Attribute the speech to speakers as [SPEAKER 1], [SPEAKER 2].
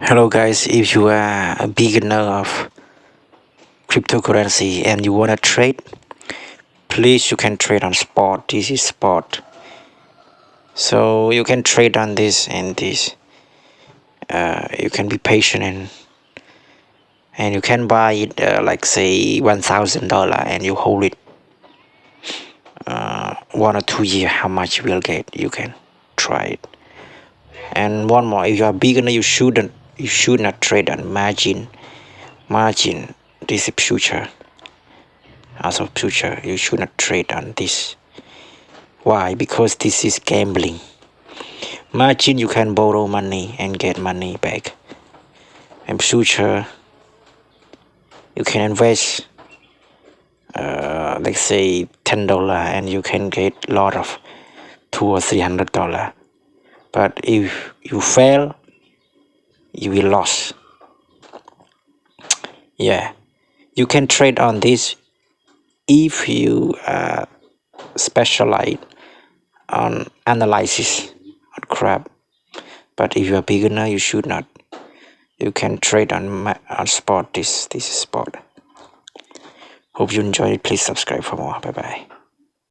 [SPEAKER 1] Hello guys, if you are a beginner of cryptocurrency and you want to trade, please you can trade on spot. This is spot, so you can trade on this and this. You can be patient and you can buy it like say $1,000 and you hold it 1 or 2 years. How much you will get, you can try it. And one more, if you are beginner, you should not trade on margin. This is future. As of future, you should not trade on this. Why? Because this is gambling. Margin, you can borrow money and get money back. And future, you can invest let's say $10 and you can get a lot of $200 or $300. But if you fail, you will lose. Yeah, you can trade on this if you specialize on analysis on crap. But if you are beginner, you should not. You can trade on spot. This is spot. Hope you enjoyed it. Please subscribe for more. Bye bye.